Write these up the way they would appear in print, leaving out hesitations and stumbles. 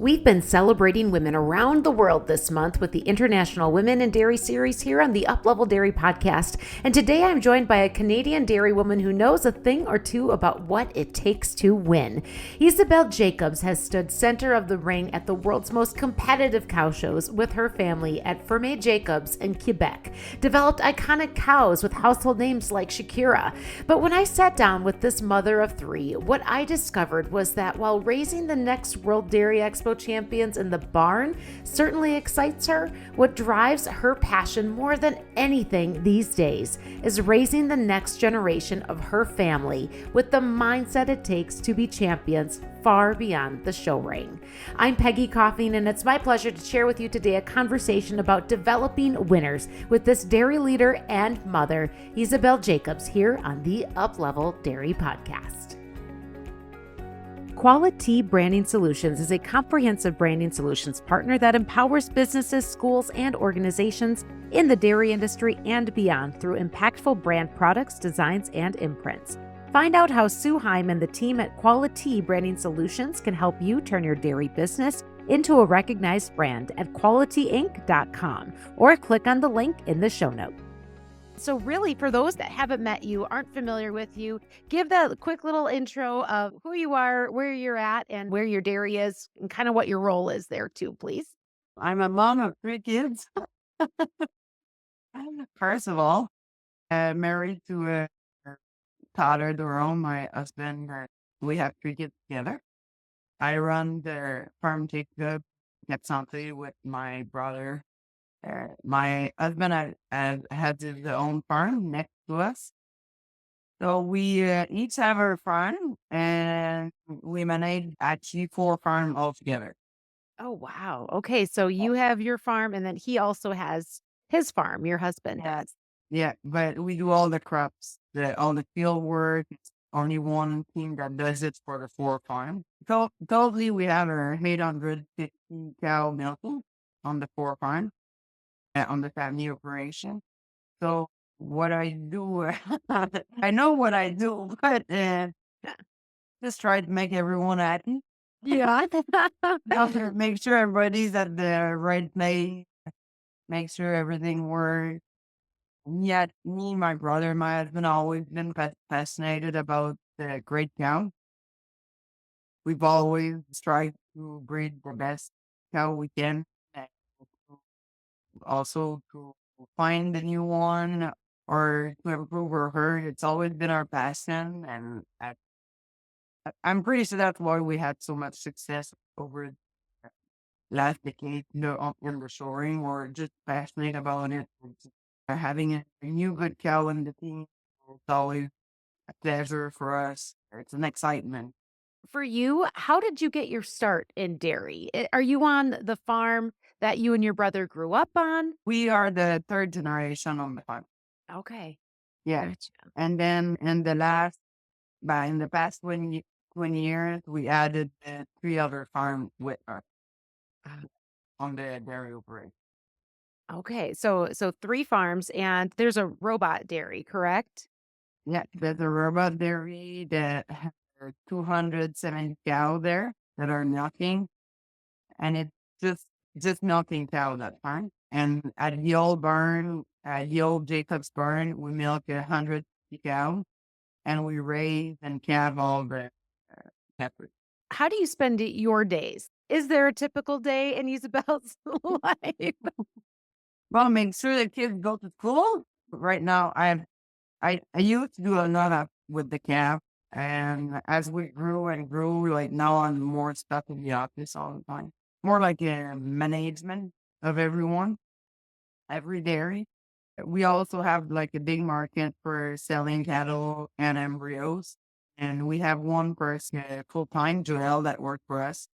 We've been celebrating women around the world this month with the International Women in Dairy series here on the Uplevel Dairy Podcast. And today I'm joined by a Canadian dairy woman who knows a thing or two about what it takes to win. Ysabel Jacobs has stood center of the ring at the world's most competitive cow shows with her family at Ferme Jacobs in Quebec, developed iconic cows with household names like Shakira. But when I sat down with this mother of three, what I discovered was that while raising the next World Dairy Expo champions in the barn certainly excites her, what drives her passion more than anything these days is raising the next generation of her family with the mindset it takes to be champions far beyond the show ring. I'm Peggy Coffeen, and it's my pleasure to share with you today a conversation about developing winners with this dairy leader and mother, Ysabel Jacobs, here on the Uplevel Dairy Podcast. Quality Branding Solutions is a comprehensive branding solutions partner that empowers businesses, schools, and organizations in the dairy industry and beyond through impactful brand products, designs, and imprints. Find out how Sue Heim and the team at Quality Branding Solutions can help you turn your dairy business into a recognized brand at qualityinc.com or click on the link in the show notes. So really, for those that haven't met you, aren't familiar with you, give that quick little intro of who you are, where you're at, and where your dairy is, and kind of what your role is there too, please. I'm a mom of 3 kids. First of all, married to a daughter, Doron, my husband. We have 3 kids together. I run the Ferme Jacobs with my brother. My husband has his own farm next to us. So we each have our farm, and we manage actually 4 farms altogether. Oh, wow. Okay, so you have your farm, and then he also has his farm, your husband does. Yeah, but we do all the crops, all the field work. It's only one team that does it for the 4 farms. So totally, we have our 850 cow milking on the 4 farms. On the family operation. So what I do, I know what I do, but just try to make everyone happy. Yeah. Make sure everybody's at the right place. Make sure everything works. Yet me, my brother, my husband always been fascinated about the great cow. We've always tried to breed the best cow we can. And also to find a new one or to improve our herd. It's always been our passion, and I'm pretty sure that's why we had so much success over the last decade. In the shoring, we're just passionate about it. Having a new good cow in the team, it's always a pleasure for us. It's an excitement. For you, how did you get your start in dairy? Are you on the farm that you and your brother grew up on? We are the 3rd generation on the farm. Okay. Yeah. Gotcha. And then in the past 20 years, we added 3 other farms with us on the dairy operation. Okay. So 3 farms, and there's a robot dairy, correct? Yeah, there's a robot dairy that has 270 cows there that are milking, and it's just milking cows that time. And at the old barn, at the old Jacobs barn, we milk 150 cows, and we raise and calve all the heifers. How do you spend your days? Is there a typical day in Isabel's life? Well, make sure the kids go to school. Right now, I used to do a lot of with the calf, and as we grew and grew, like now I'm more stuck in the office all the time. More like a management of everyone, every dairy. We also have like a big market for selling cattle and embryos, and we have one person full time, Joel, that worked for us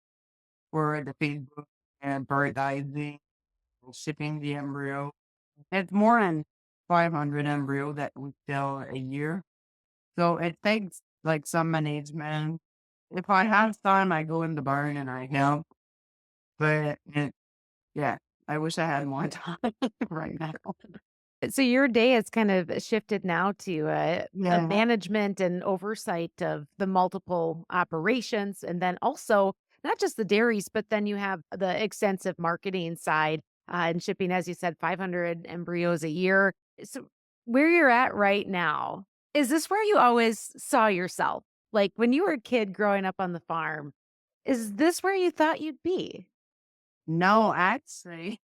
for the Facebook and prioritizing shipping the embryo. It's more than 500 embryo that we sell a year. So it takes like some management. If I have time, I go in the barn and I help. But yeah, I wish I had more time right now. So your day has kind of shifted now to a Yeah. management and oversight of the multiple operations, and then also not just the dairies, but then you have the extensive marketing side and shipping, as you said, 500 embryos a year. So, where you're at right now, is this where you always saw yourself? Like when you were a kid growing up on the farm, is this where you thought you'd be? No, actually,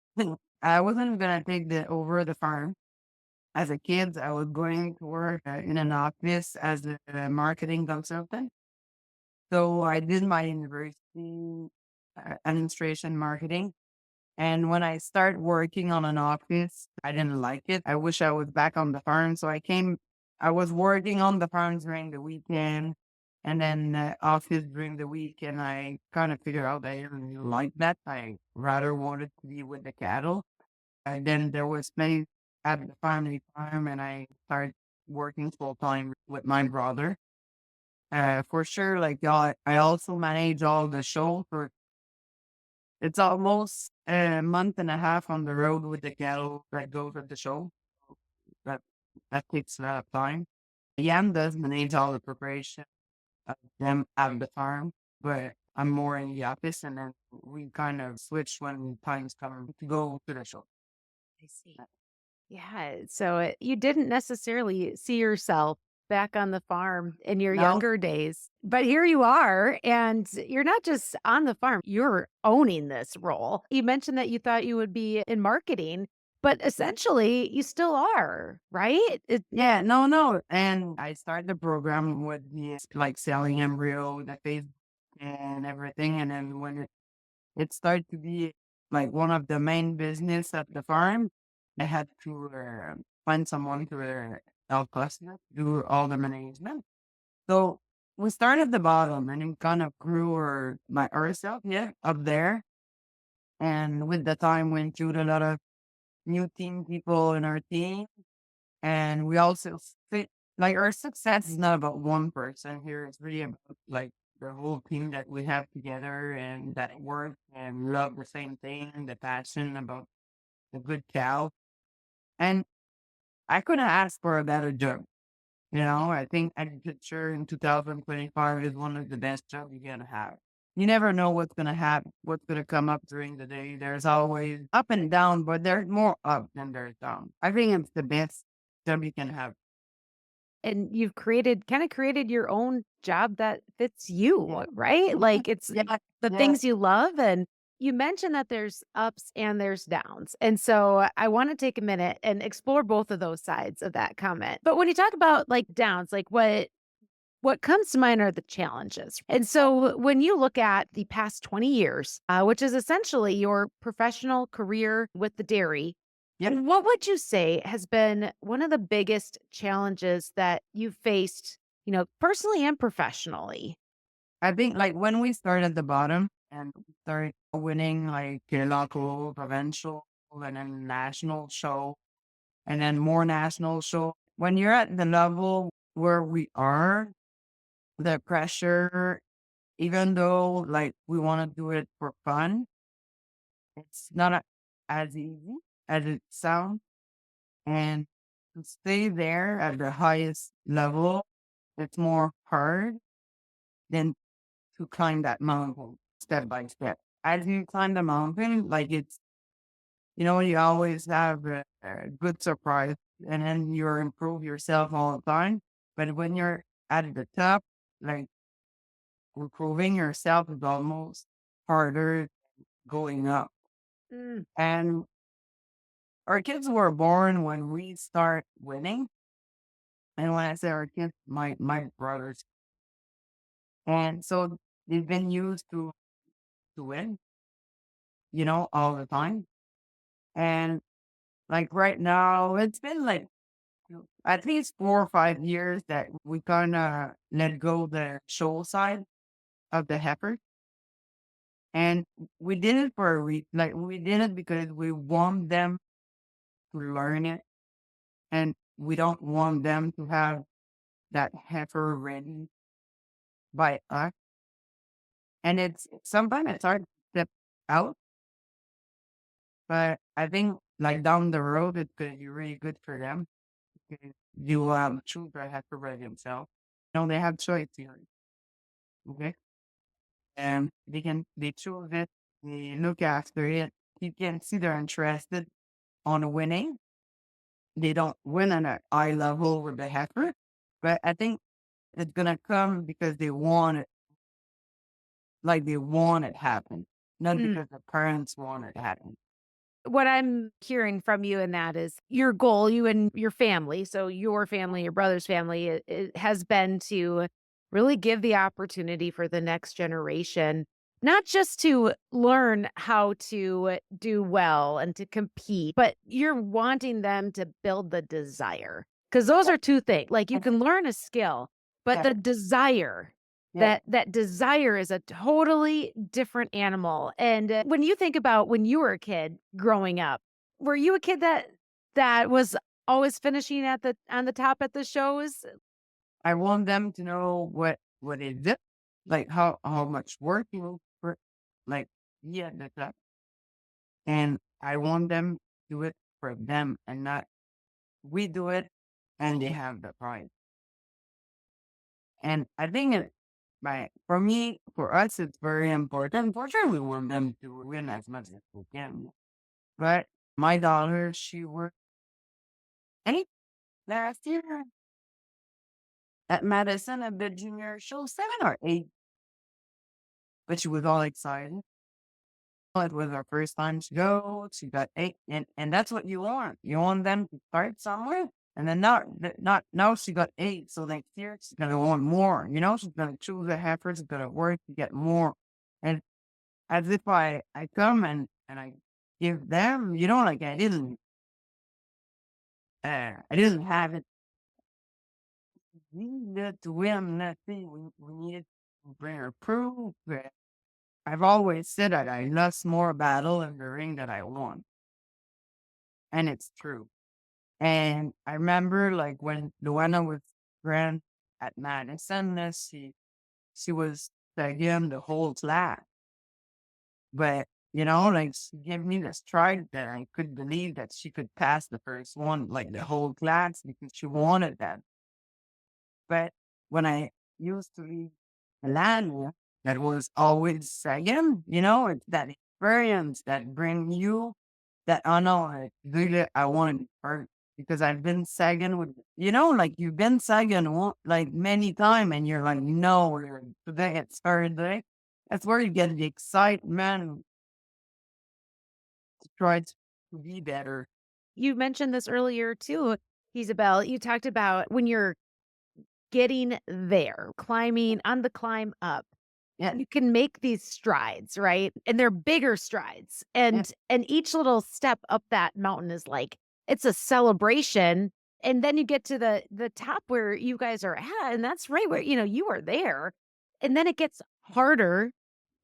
I wasn't gonna take the over the farm. As a kid, I was going to work in an office as a marketing consultant. So I did my university administration marketing. And when I started working on an office, I didn't like it. I wish I was back on the farm. So I was working on the farm during the weekend and then office during the week. And I kind of figured out I didn't really like that. I rather wanted to be with the cattle. And then there was many at the family farm and I started working full time with my brother. For sure, like I also manage all the show for it's almost a month and a half on the road with the cattle that goes with the show. That that takes a lot of time. Jan does manage all the preparation of them at the farm, but I'm more in the office, and then we kind of switch when times come to go to the show. I see. Yeah. So you didn't necessarily see yourself back on the farm in your Now, younger days, but here you are. And you're not just on the farm, you're owning this role. You mentioned that you thought you would be in marketing, but essentially you still are, right? yeah, no, and I started the program with the like selling embryo, the Facebook and everything, and then when it started to be like one of the main business at the farm. I had to find someone to help us do all the management. So we started at the bottom and we kind of grew ourselves, yeah, up there. And with the time, we included a lot of new team people in our team. And we also fit, like our success is not about one person here. It's really about like the whole team that we have together and that work and love the same thing, the passion about the good cow. And I couldn't ask for a better job. You know, I think agriculture in 2025 is one of the best jobs you're gonna have. You never know what's gonna happen, what's gonna come up during the day. There's always up and down, but there's more up than there's down. I think it's the best job you can have. And you've created your own job that fits you, right? Like it's Yeah, the yeah. things you love. And you mentioned that there's ups and there's downs. And so I want to take a minute and explore both of those sides of that comment. But when you talk about like downs, like what comes to mind are the challenges. And so when you look at the past 20 years, which is essentially your professional career with the dairy, Yep. what would you say has been one of the biggest challenges that you've faced, personally and professionally? I think like when we start at the bottom and we start winning like a local, provincial, and then national show, and then more national show. When you're at the level where we are, the pressure, even though like we want to do it for fun, it's not as easy as it sounds. And to stay there at the highest level, it's more hard than to climb that mountain step by step. As you climb the mountain, like you always have a good surprise and then you improve yourself all the time. But when you're at the top, like improving yourself is almost harder going up. Mm. And our kids were born when we start winning. And when I say our kids, my brothers. And so they've been used to win, all the time. And like right now, it's been like at least 4 or 5 years that we kind of let go the show side of the heifer. And we did it for a reason. Like we did it because we want them to learn it, and we don't want them to have that heifer ready by us. And it's sometimes it's hard to step out, but I think like down the road it's gonna be really good for them because you will choose the heifer by themselves. They have choice here. Okay. and they choose it, they look after it. You can see they're interested on winning. They don't win at a high level with the heifer, but I think it's gonna come because they want it, like they want it happen, not Mm. because the parents want it happen. What I'm hearing from you in that is your goal, you and your family, so your family, your brother's family, it has been to really give the opportunity for the next generation, not just to learn how to do well and to compete, but you're wanting them to build the desire. Because those Yeah, are two things. Like you I- can learn a skill, but yeah, the desire, yeah. that desire is a totally different animal, and, when you think about when you were a kid growing up, were you a kid that was always finishing at the on the top at the shows? I want them to know what is it, like how much work you put, like yeah, that's that. And I want them to do it for them and not we do it and they have the prize. And I think for me, for us, it's very important. For sure, we want them to win as much as we can. But my daughter, she worked any last year at Madison at the junior show, 7 or 8, but she was all excited. It was her first time to go. She got 8, and that's what you want. You want them to start somewhere, and then not now she got 8. So next year she's gonna want more. You know, she's gonna choose a heifer. She's gonna work to get more. And as if I come and I give them, you know, like I didn't have it. We needed to win nothing. We needed to bring her proof. I've always said that I lost more battle in the ring than I won, and it's true. And I remember like when Luana was grand at Madison, she was again the whole class. But you know, like she gave me the stride that I could believe that she could pass the first one, like the whole class, because she wanted that. But when I used to be Melania, that was always second, you know, it's that experience that bring you that, oh no, really, I want to be first because I've been second with, you know, like you've been second like many times and you're like, no, today it's third day. That's where you get the excitement to try to be better. You mentioned this earlier too, Isabel. You talked about when you're getting there, climbing on the climb up. Yeah, You can make these strides, right? And they're bigger strides. yeah, And each little step up that mountain is like it's a celebration. And then you get to the top where you guys are at, and that's right where you are there. And then it gets harder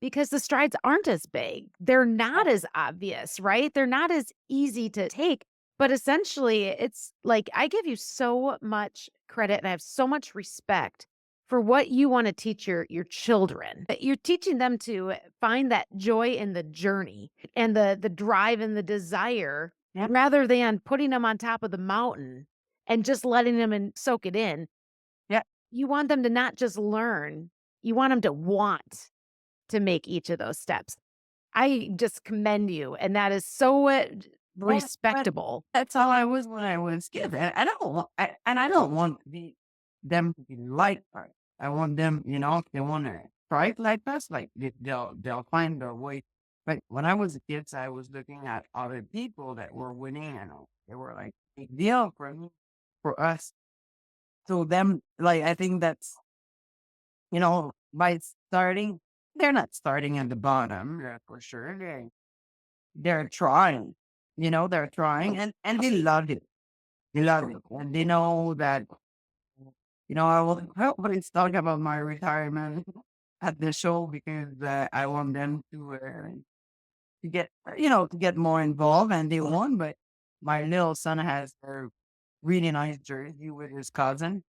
because the strides aren't as big. They're yeah, not as obvious, right? They're not as easy to take. But essentially, it's like I give you so much credit and I have so much respect for what you want to teach your children. That you're teaching them to find that joy in the journey and the drive and the desire yeah, rather than putting them on top of the mountain and just letting them and soak it in. yeah. You want them to not just learn, you want them to want to make each of those steps. I just commend you, and that is so Yeah, but respectable. that's how I was when I was kid. And I don't want them to be like us. I want them, you know, if they want to try like us, like they'll find their way. But when I was a kid, I was looking at other people that were winning, and they were like big deal for me, for us. So them, like I think that's by starting, they're not starting at the bottom, yeah, for sure. They're trying, they're trying and they love it. They love it. And they know that, I will always talk about my retirement at the show because I want them to get more involved and they won. But my little son has a really nice jersey with his cousin.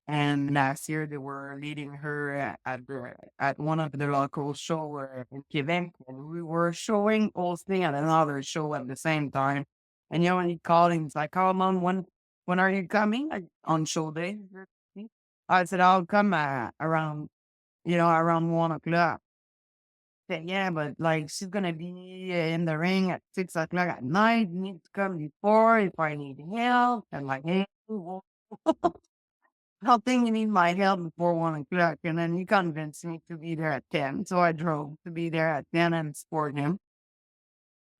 And last year they were leading her at one of the local show in Quebec, and we were showing hosting at another show at the same time. And when he called him, he's like, "Oh, mom, when are you coming on show day?" I said, "I'll come around 1 o'clock." said, yeah, but like she's gonna be in the ring at 6 o'clock at night. You need to come before if I need help. And like, hey, well, I don't think you need my help before 1 o'clock. And then he convinced me to be there at 10. So I drove to be there at 10 and support him.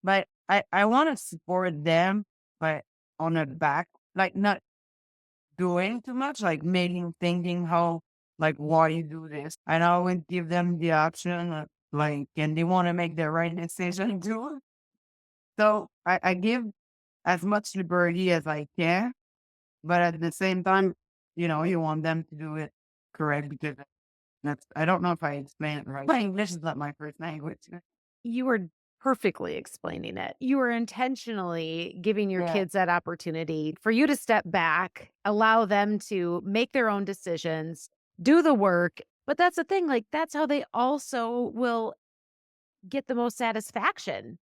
But I want to support them, but on the back, like not doing too much, like making thinking how like why you do this. And I would give them the option of, like, and they want to make the right decision too. So I give as much liberty as I can, but at the same time, you want them to do it correct because that's I don't know if I explained it right. My English is not my first language. You were perfectly explaining it. You were intentionally giving your Yeah. kids that opportunity for you to step back, allow them to make their own decisions, do the work. But that's the thing, like, that's how they also will get the most satisfaction,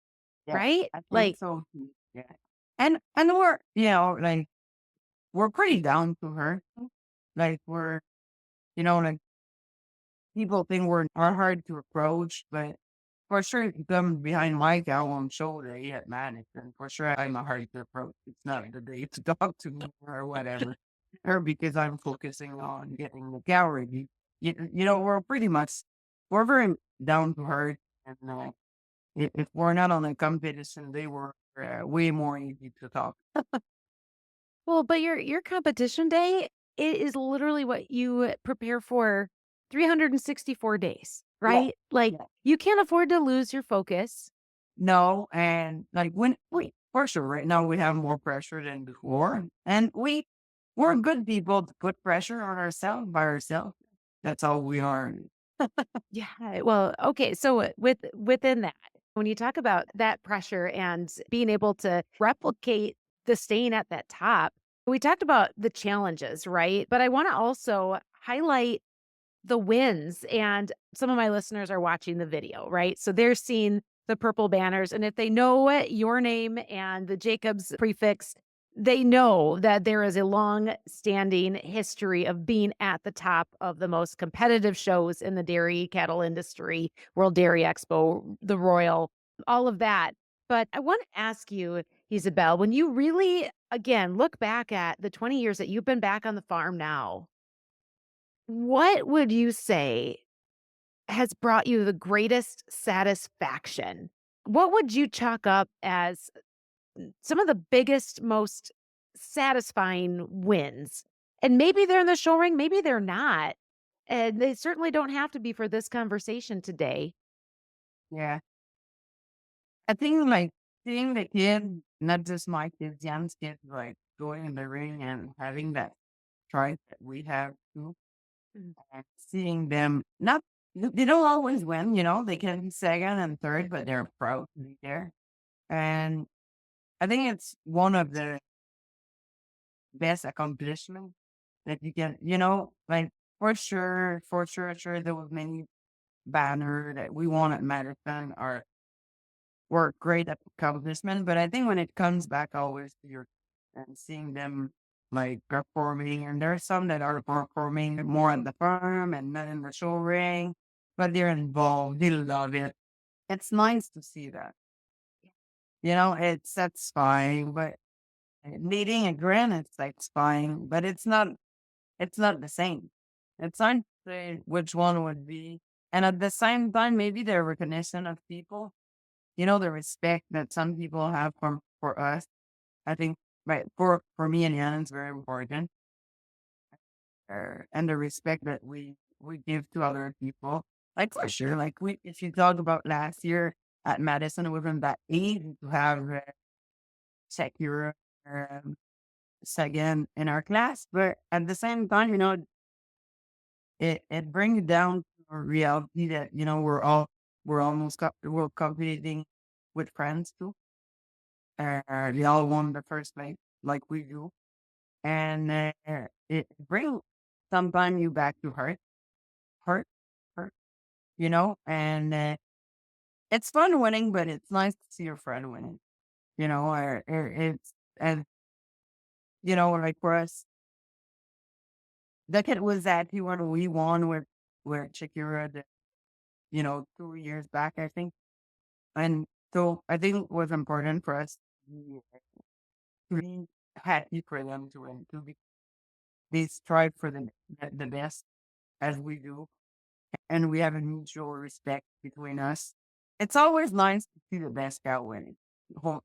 Yeah, right? I think Like, so too. Yeah. And we're like we're pretty down to her. Like we're like people think are hard to approach, but for sure if you come behind my cow on shoulder, you get mad and for sure I'm a hard to approach. It's not the day to talk to me or whatever. Or because I'm focusing on getting the cow ready. We're very down to earth and if we're not on a competition, they were way more easy to talk. well, but your competition day, it is literally what you prepare for 364 days, Yeah. right? Like, Yeah. you can't afford to lose your focus. No, and like when we for sure right now we have more pressure than before, and we're good people to put pressure on ourselves by ourselves. That's all we are. Yeah, well, okay, so within that, when you talk about that pressure and being able to replicate the staying at that top, we talked about the challenges, right? But I wanna also highlight the wins, and some of my listeners are watching the video, right? So they're seeing the purple banners, and if they know your name and the Jacobs prefix, they know that there is a long-standing history of being at the top of the most competitive shows in the dairy cattle industry, World Dairy Expo, the Royal, all of that. But I want to ask you, Isabel, when you really, again, look back at the 20 years that you've been back on the farm now, what would you say has brought you the greatest satisfaction? What would you chalk up as some of the biggest, most satisfying wins? And maybe they're in the show ring, maybe they're not. And they certainly don't have to be for this conversation today. Yeah, I think like seeing the kid, not just my kids, Jan's kids, like going in the ring and having that drive that we have too, Mm. and seeing them not they don't always win, they can be second and third, but they're proud to be there. And I think it's one of the best accomplishment that you can, like for sure, there was many banner that we won at marathon are were great accomplishment. But I think when it comes back always to your and seeing them like performing, and there's some that are performing more at the farm and not in the show ring, but they're involved, they love it. It's nice to see that. It's satisfying, but leading a grand, it's satisfying, but it's not the same. It's hard to say which one would be. And at the same time, maybe the recognition of people, the respect that some people have for us. I think, right, for me and Jan, it's very important. And the respect that we give to other people. Like, for sure, like, if you talk about last year at Madison, it wasn't that easy to have Shakira second in our class. But at the same time, it brings down to a reality that we're competing with friends too. They all won the first place like we do, and it brings sometimes you back to hurt, hurt. And it's fun winning, but it's nice to see your friend winning. Or it's and like for us, the kid was that he when we won with Shakira. 2 years back, I think. And so I think it was important for us to be happy for them to win, they strive for the best as we do, and we have a mutual respect between us. It's always nice to see the best cow winning.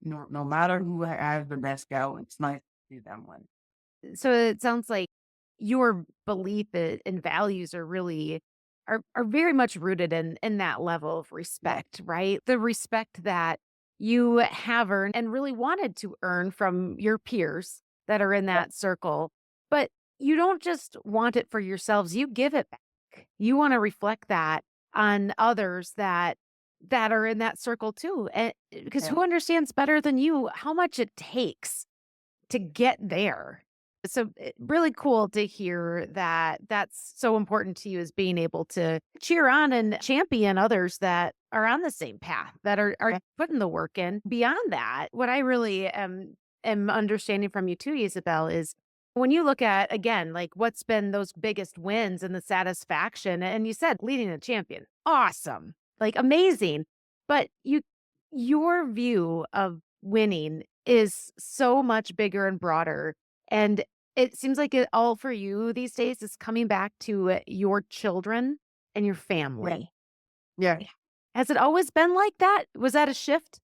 No matter who has the best cow, it's nice to see them win. So it sounds like your belief and values are really are very much rooted in that level of respect, right? The respect that you have earned and really wanted to earn from your peers that are in that circle. But you don't just want it for yourselves, you give it back. You want to reflect that on others that are in that circle too. And because Yeah. who understands better than you how much it takes to get there? So really cool to hear that that's so important to you is being able to cheer on and champion others that are on the same path, that are putting the work in. Beyond that, what I really am understanding from you too, Isabel, is when you look at again, like what's been those biggest wins and the satisfaction, and you said leading a champion, awesome, like amazing. But your view of winning is so much bigger and broader. And it seems like it all for you these days is coming back to your children and your family. Yeah. Has it always been like that? Was that a shift?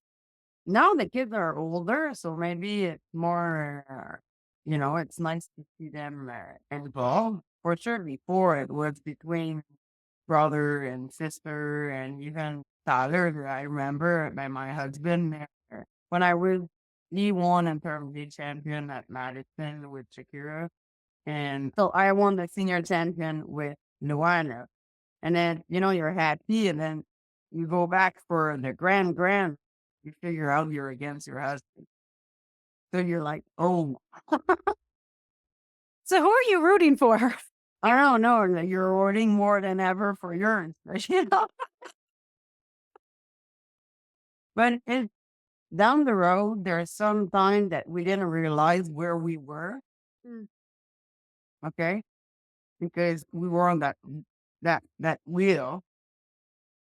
Now the kids are older, so maybe it's more, it's nice to see them involved. For sure, before it was between brother and sister and even father. I remember by my husband when I was E1 and Ferme champion at Madison with Shakira. And so I won the senior champion with Luana. And then, you're happy. And then you go back for the grand. You figure out you're against your husband. So you're like, oh, So who are you rooting for? I don't know. You're rooting more than ever for yours. But down the road, there's some time that we didn't realize where we were. Mm. Okay. Because we were on that wheel.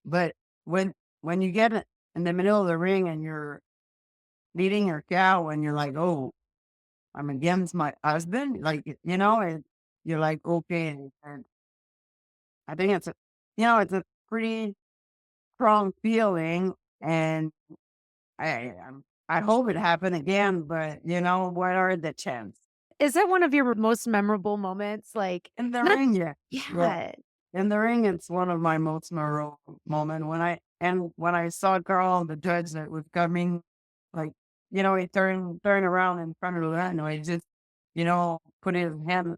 But when you get in the middle of the ring and you're leading your cow and you're like, oh, I'm against my husband, like, and you're like, okay. And I think it's a pretty strong feeling. And I hope it happened again, but what are the chances? Is that one of your most memorable moments? Like In the not, ring, yeah. yeah. In the ring, it's one of my most memorable moments when I saw Carl, the judge that was coming, like, he turned around in front of the line, and he just, put his hand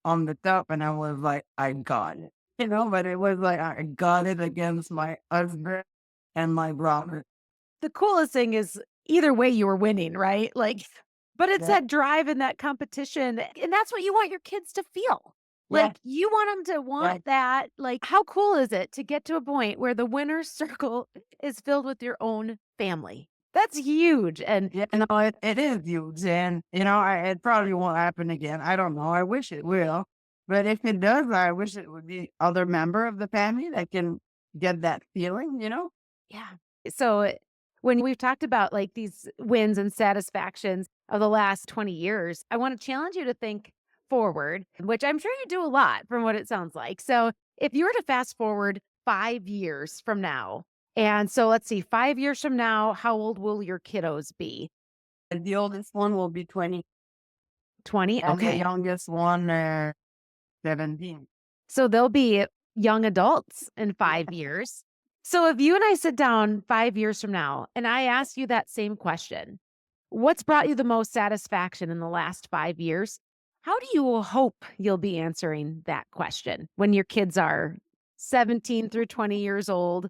on the top, and I was like, I got it, but it was like, I got it against my husband and my brother. The coolest thing is either way you were winning, right? Like, but it's Yeah. that drive and that competition. And that's what you want your kids to feel. Yeah. Like you want them to want that. Like, how cool is it to get to a point where the winner's circle is filled with your own family? That's huge. And Yeah, no, it is huge. And, it probably won't happen again. I don't know. I wish it will. But if it does, I wish it would be other member of the family that can get that feeling, yeah. So when we've talked about like these wins and satisfactions of the last 20 years, I want to challenge you to think forward, which I'm sure you do a lot from what it sounds like. So if you were to fast forward 5 years from now, and so let's see, 5 years from now, how old will your kiddos be? And the oldest one will be 20. 20? And the Okay. youngest one, 17. So they'll be young adults in 5 years. So if you and I sit down 5 years from now and I ask you that same question, what's brought you the most satisfaction in the last 5 years? How do you hope you'll be answering that question when your kids are 17 through 20 years old?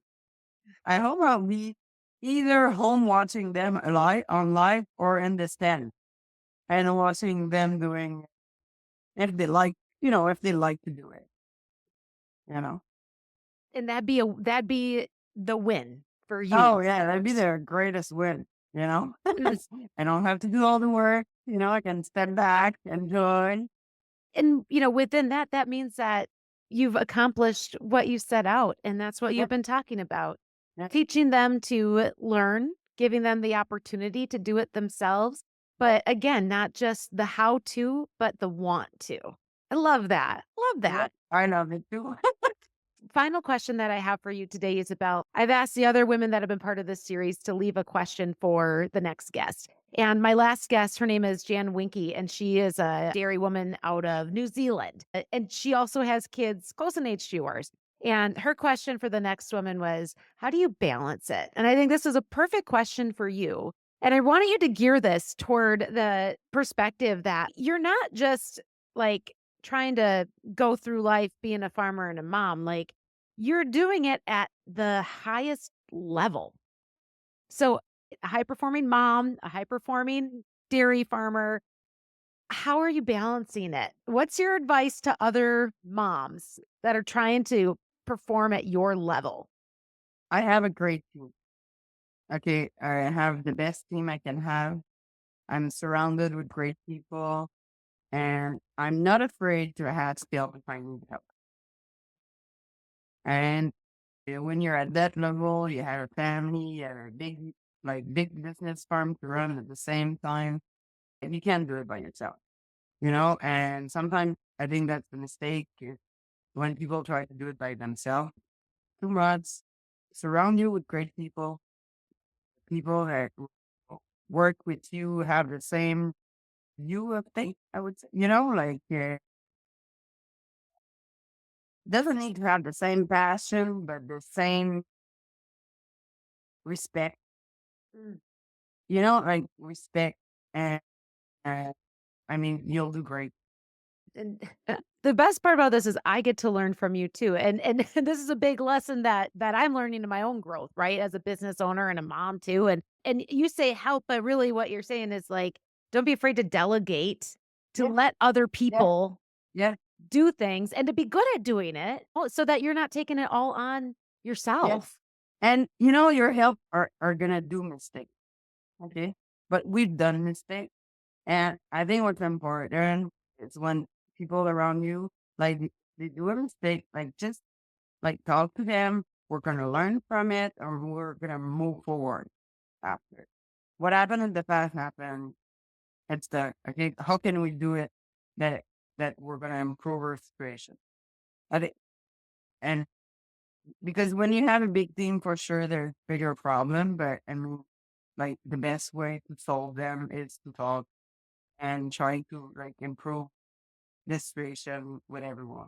I hope I'll be either home watching them on live or in the stand and watching them doing, if they like, if they like to do it, And that'd be the win for you. Oh, yeah, that'd be their greatest win, I don't have to do all the work, I can step back, enjoy. And within that, that means that you've accomplished what you set out, and that's what you've been talking about. Teaching them to learn, giving them the opportunity to do it themselves. But again, not just the how to, but the want to. I love that. Love that. I love it too. Final question that I have for you today, Isabel. I've asked the other women that have been part of this series to leave a question for the next guest. And my last guest, her name is Jan Winky, and she is a dairy woman out of New Zealand. And she also has kids close in age to yours. And her question for the next woman was, how do you balance it? And I think this is a perfect question for you. And I wanted you to gear this toward the perspective that you're not just like trying to go through life being a farmer and a mom. Like, you're doing it at the highest level. So, a high performing mom, a high performing dairy farmer, how are you balancing it? What's your advice to other moms that are trying to perform at your level? I have a great team. Okay, I have the best team I can have. I'm surrounded with great people, and I'm not afraid to ask help if I need help. And when you're at that level, you have a family, you have a big business farm to run at the same time, and you can't do it by yourself, And sometimes I think that's the mistake is when people try to do it by themselves. Too much. Surround you with great people that work with you, have the same view of things, I would say, doesn't need to have the same passion, but the same respect, Mm. respect. And I mean, you'll do great. And the best part about this is I get to learn from you too. And this is a big lesson that I'm learning in my own growth, right? As a business owner and a mom too. And you say help, but really what you're saying is like, don't be afraid to delegate, to Yeah, let other yeah, people yeah, do things and to be good at doing it so that you're not taking it all on yeah. yourself. And your help are gonna do mistakes, okay? But we've done mistakes. And I think what's important is when people around you, like, they do a mistake, like, just, like, talk to them. We're going to learn from it, or we're going to move forward after. What happened in the past happened. It's okay, how can we do it that we're going to improve our situation? I think, and because when you have a big team, for sure, there's bigger problem, but I mean, like, the best way to solve them is to talk and trying to, like, improve this situation with everyone.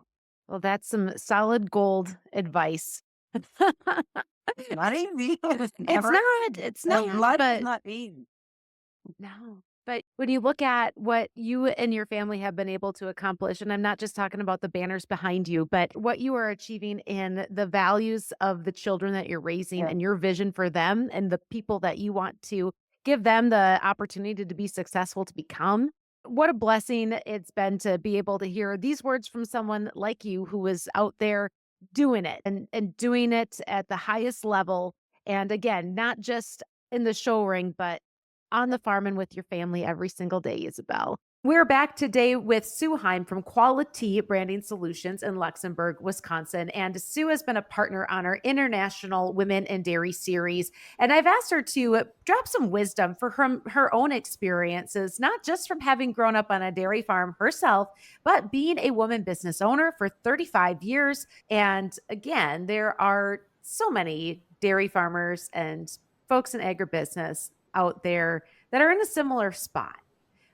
Well, that's some solid gold advice. Not easy. It's It's never. not, it's not, Life is but not easy. no. But when you look at what you and your family have been able to accomplish, and I'm not just talking about the banners behind you, but what you are achieving in the values of the children that you're raising Yeah. and your vision for them and the people that you want to give them the opportunity to be successful to become. What a blessing it's been to be able to hear these words from someone like you who is out there doing it and doing it at the highest level. And again, not just in the show ring, but on the farm and with your family every single day, Isabel. We're back today with Sue Heim from Quality Branding Solutions in Luxembourg, Wisconsin. And Sue has been a partner on our International Women in Dairy series. And I've asked her to drop some wisdom for her own experiences, not just from having grown up on a dairy farm herself, but being a woman business owner for 35 years. And again, there are so many dairy farmers and folks in agribusiness out there that are in a similar spot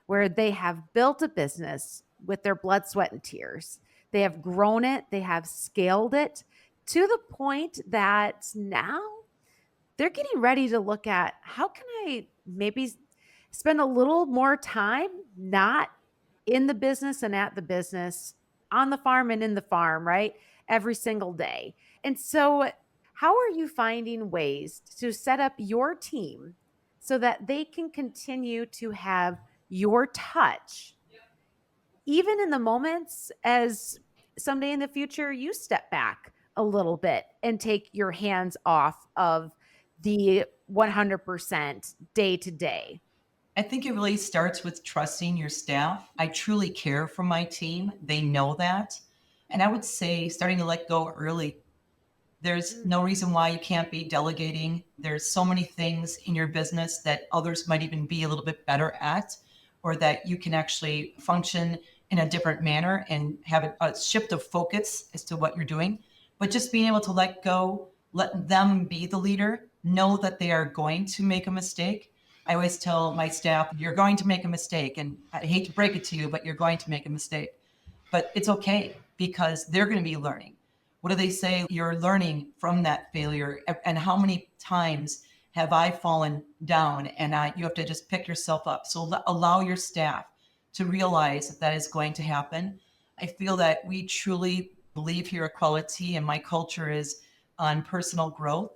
where they have built a business with their blood, sweat, and tears. They have grown it, they have scaled it to the point that now they're getting ready to look at how can I maybe spend a little more time not in the business and at the business, on the farm and in the farm, right? Every single day. And so, how are you finding ways to set up your team so that they can continue to have your touch, even in the moments as someday in the future you step back a little bit and take your hands off of the 100% day to day? I think it really starts with trusting your staff. I truly care for my team. They know that. And I would say starting to let go early. There's no reason why you can't be delegating. There's so many things in your business that others might even be a little bit better at, or that you can actually function in a different manner and have a shift of focus as to what you're doing. But just being able to let go, let them be the leader, know that they are going to make a mistake. I always tell my staff, you're going to make a mistake. And I hate to break it to you, but you're going to make a mistake. But it's okay because they're going to be learning. What do they say? You're learning from that failure. And how many times have I fallen down and you have to just pick yourself up? So allow your staff to realize that is going to happen. I feel that we truly believe here at Quality, and my culture is on personal growth,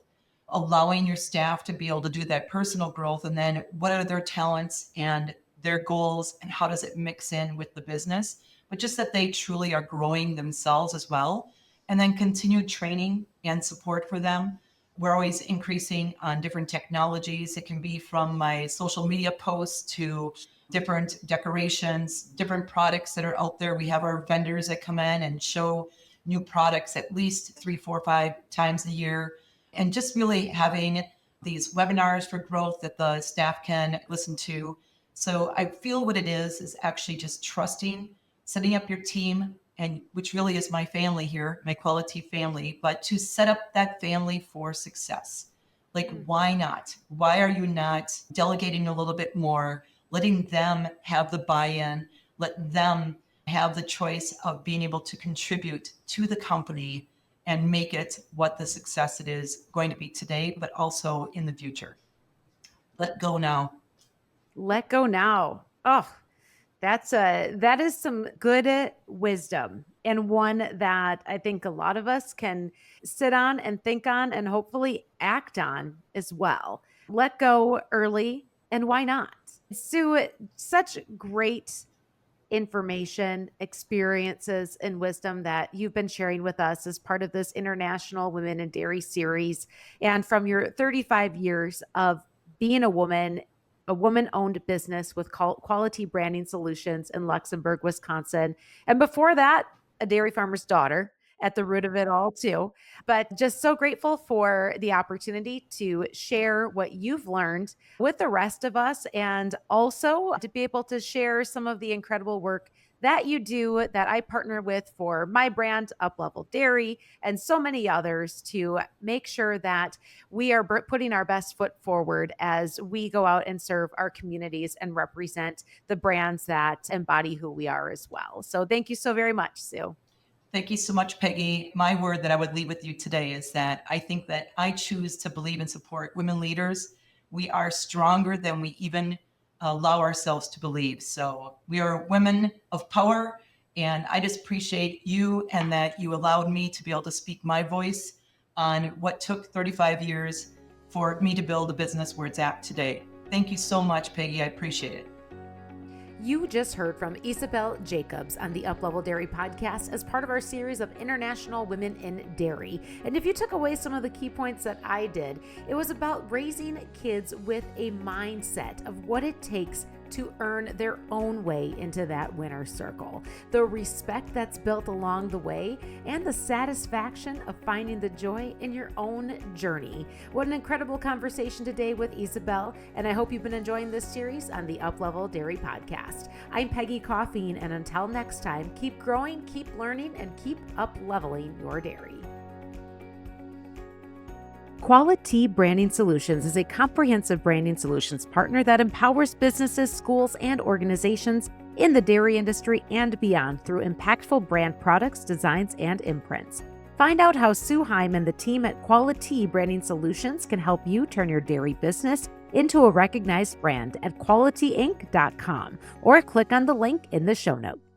allowing your staff to be able to do that personal growth. And then what are their talents and their goals and how does it mix in with the business? But just that they truly are growing themselves as well. And then continued training and support for them. We're always increasing on different technologies. It can be from my social media posts to different decorations, different products that are out there. We have our vendors that come in and show new products at least 3, 4, 5 times a year. And just really having these webinars for growth that the staff can listen to. So I feel what it is actually just trusting, setting up your team, and which really is my family here, my Quality family, but to set up that family for success. Like, why not? Why are you not delegating a little bit more, letting them have the buy-in, let them have the choice of being able to contribute to the company and make it what the success it is going to be today, but also in the future. Let go now. Let go now. Oh, that is some good wisdom, and one that I think a lot of us can sit on and think on and hopefully act on as well. Let go early, and why not? Sue, such great information, experiences, and wisdom that you've been sharing with us as part of this International Women in Dairy series, and from your 35 years of being a woman-owned business with Quality Branding Solutions in Luxembourg, Wisconsin. And before that, a dairy farmer's daughter at the root of it all too. But just so grateful for the opportunity to share what you've learned with the rest of us, and also to be able to share some of the incredible work that you do, that I partner with for my brand, Uplevel Dairy, and so many others, to make sure that we are putting our best foot forward as we go out and serve our communities and represent the brands that embody who we are as well. So thank you so very much, Sue. Thank you so much, Peggy. My word that I would leave with you today is that I think that I choose to believe and support women leaders. We are stronger than we even allow ourselves to believe. So we are women of power, and I just appreciate you and that you allowed me to be able to speak my voice on what took 35 years for me to build a business where it's at today. Thank you so much, Peggy. I appreciate it. You just heard from Ysabel Jacobs on the Uplevel Dairy Podcast as part of our series of International Women in Dairy. And if you took away some of the key points that I did, it was about raising kids with a mindset of what it takes to earn their own way into that winner's circle, the respect that's built along the way, and the satisfaction of finding the joy in your own journey. What an incredible conversation today with Isabel, and I hope you've been enjoying this series on the Uplevel Dairy Podcast. I'm Peggy Coffeen, and until next time, keep growing, keep learning, and keep up-leveling your dairy. Quality Branding Solutions is a comprehensive branding solutions partner that empowers businesses, schools, and organizations in the dairy industry and beyond through impactful brand products, designs, and imprints. Find out how Sue Heim and the team at Quality Branding Solutions can help you turn your dairy business into a recognized brand at qualityinc.com, or click on the link in the show notes.